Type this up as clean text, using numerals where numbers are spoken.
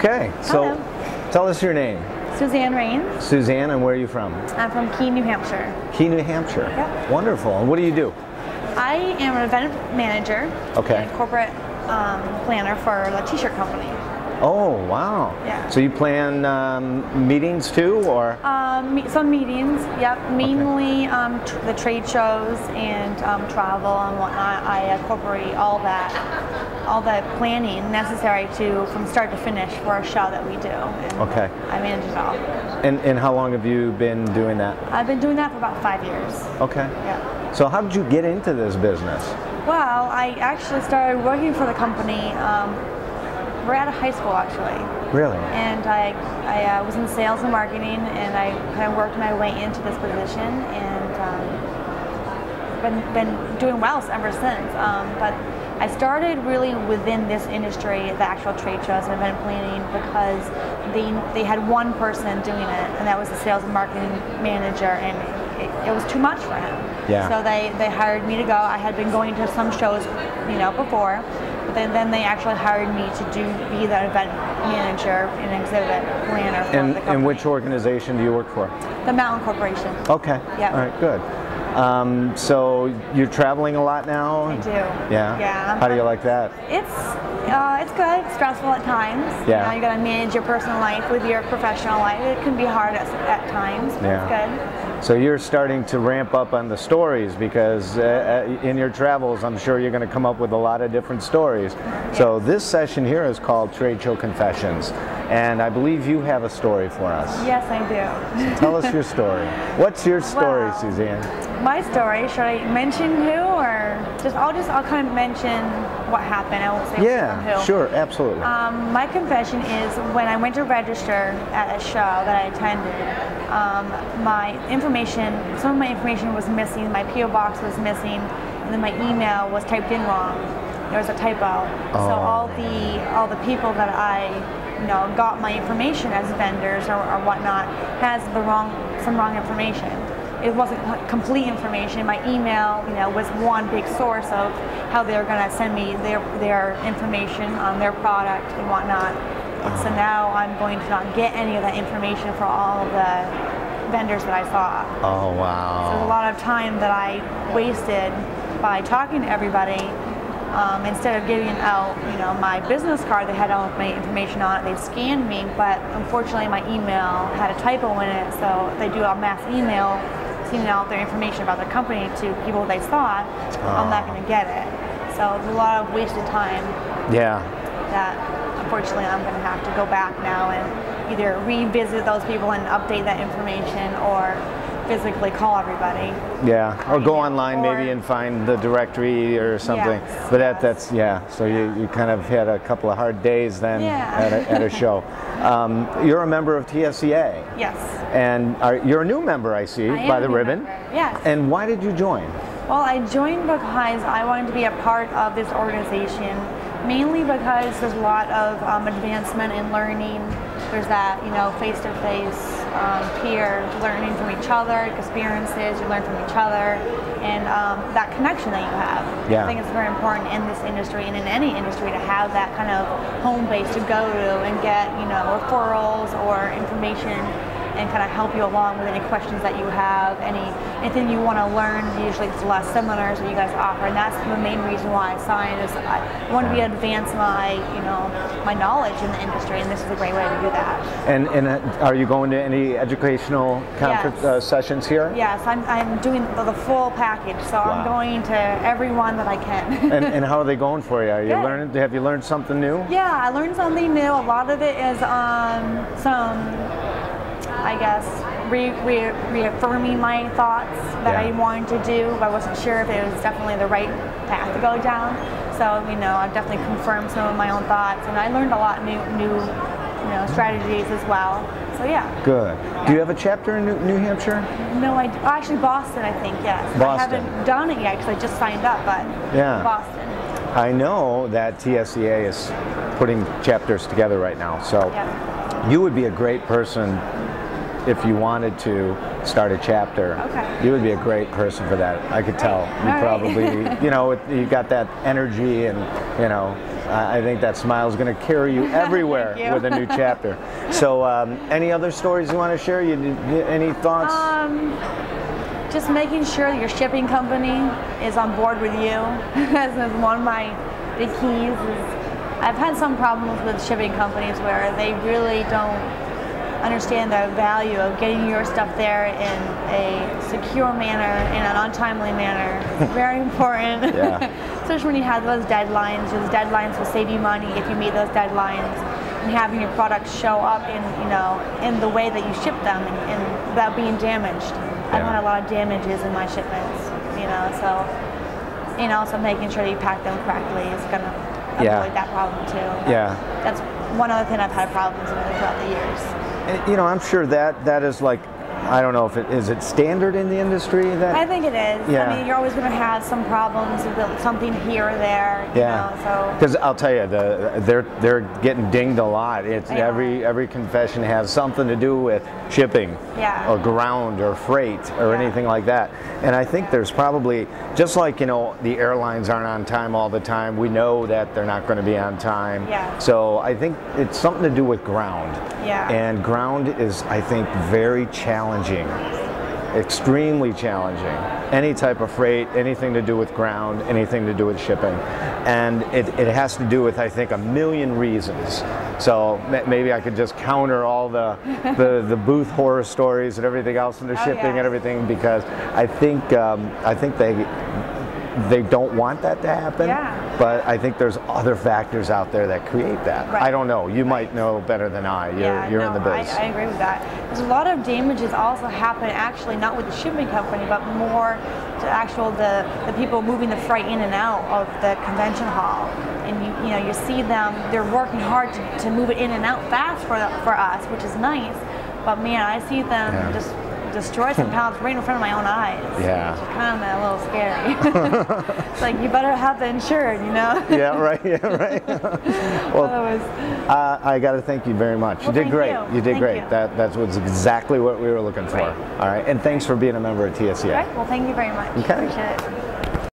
Okay, so Hello. tell us your name. Suzanne Raynes. Suzanne, and where are you from? I'm from Keene, New Hampshire. Keene, New Hampshire. Yep. Wonderful. And what do you do? I am an event manager Okay. and corporate planner for a t-shirt company. Oh, wow. Yeah. So you plan meetings too, or? Some meetings, yep. Mainly the trade shows and travel and whatnot. I incorporate all the planning necessary from start to finish for a show that we do. And Okay. I manage it all. And how long have you been doing that? I've been doing that for about 5 years. Okay. Yeah. So how did you get into this business? Well, I actually started working for the company right out of high school, actually. Really? And I was in sales and marketing, and I kind of worked my way into this position, and been doing well ever since. But I started really within this industry, the actual trade shows and event planning, because they had one person doing it, and that was the sales and marketing manager, and it was too much for him. Yeah. So they hired me to go. I had been going to some shows, before. But then they actually hired me to be the event manager and exhibit planner for the company. And which organization do you work for? The Mountain Corporation. Okay. Yeah. All right, good. So you're traveling a lot now? I do. Yeah? Yeah. How do you like that? It's good. It's stressful at times. Yeah. You got to manage your personal life with your professional life. It can be hard at times, but Yeah. it's good. So you're starting to ramp up on the stories, because in your travels, I'm sure you're going to come up with a lot of different stories. Yes. So this session here is called Trade Show Confessions, and I believe you have a story for us. Yes, I do. Tell us your story. What's your story, Well, Suzanne? My story, should I mention who, or I'll kind of mention what happened. I won't say from Yeah, who. sure, absolutely. My confession is when I went to register at a show that I attended, some of my information was missing, my P.O. box was missing, and then my email was typed in wrong. There was a typo. Oh. So all the people that I got my information as vendors or whatnot has some wrong information. It wasn't complete information. My email, was one big source of how they were going to send me their information on their product and whatnot. And so now I'm going to not get any of that information for all of the vendors that I saw. Oh, wow. So there's a lot of time that I wasted by talking to everybody. Instead of giving out, my business card that had all of my information on it, they scanned me, but unfortunately my email had a typo in it, so they do a mass email sending out their information about their company to people they thought, I'm not going to get it. So there's a lot of wasted time. Yeah. That unfortunately I'm going to have to go back now and either revisit those people and update that information, or physically call everybody. Yeah, or go online Or- maybe and find the directory or something. Yes, But yes. that's yeah. So you kind of had a couple of hard days then Yeah. at a show. You're a member of TSEA. Yes. And you're a new member, I see, I am by a the new ribbon. member, yes. And why did you join? Well, I joined because I wanted to be a part of this organization, mainly because there's a lot of advancement in learning. There's that, face-to-face, peer learning from each other, experiences, you learn from each other, and that connection that you have. Yeah. I think it's very important in this industry and in any industry to have that kind of home base to go to and get, referrals or information, and kind of help you along with any questions that you have, anything you want to learn. Usually it's a lot of seminars that you guys offer, and that's the main reason why I signed, is I want to advance my, my knowledge in the industry, and this is a great way to do that. And are you going to any educational conference Yes. Sessions here? Yes, I'm doing the full package, so Wow. I'm going to every one that I can. And how are they going for you? Are you Good. learning? Have you learned something new? Yeah, I learned something new. A lot of it is some, I guess, reaffirming my thoughts that Yeah. I wanted to do. I wasn't sure if it was definitely the right path to go down. So, I've definitely confirmed some of my own thoughts, and I learned a lot new strategies as well. So yeah. Good. Do you have a chapter in New Hampshire? No, actually Boston, I think, yes. Boston. I haven't done it yet because I just signed up, but Yeah. Boston. I know that TSEA is putting chapters together right now, so Yeah. you would be a great person if you wanted to start a chapter. Okay. You would be a great person for that. I could tell. You All right. probably, you got that energy, and I think that smile is going to carry you everywhere Thank you. with a new chapter. So, any other stories you want to share? Any thoughts? Just making sure that your shipping company is on board with you. That's one of my big keys. I've had some problems with shipping companies where they really don't understand the value of getting your stuff there in a secure manner, in an untimely manner. It's very important. Yeah. Especially when you have those deadlines. Those deadlines will save you money if you meet those deadlines. And having your products show up in, in the way that you ship them and without being damaged. I've had a lot of damages in my shipments, so, so making sure that you pack them correctly is going to avoid that problem too. Yeah. That's one other thing I've had problems with throughout the years. And, I'm sure that is like, I don't know if is it standard in the industry? I think it is. Yeah. I mean, you're always going to have some problems with something here or there. So. Because I'll tell you, they're getting dinged a lot. It's every confession has something to do with shipping, or ground, or freight, or anything like that. And I think there's probably, just like the airlines aren't on time all the time. We know that they're not going to be on time. Yeah. So I think it's something to do with ground. Yeah. And ground is, I think, very challenging, extremely challenging. Any type of freight, anything to do with ground, anything to do with shipping. And it has to do with, I think, a million reasons. So maybe I could just counter all the booth horror stories and everything else in the shipping and everything, because I think they don't want that to happen. Yeah. But I think there's other factors out there that create that. Right. I don't know. You might know better than I. You're in the biz. I agree with that. There's a lot of damages also happen actually not with the shipping company, but more to the people moving the freight in and out of the convention hall. And you see them, they're working hard to move it in and out fast for us, which is nice. But man, I see them just destroy some pallets right in front of my own eyes. Yeah. Which is kind of a little scary. It's like, you better have the insured, Yeah, right. Yeah, right. Well, I got to thank you very much. Well, you did great. You did Thank great. you. That was exactly what we were looking for. Great. All right. And thanks for being a member of TSEA. All right. Well, thank you very much. Okay. Appreciate it.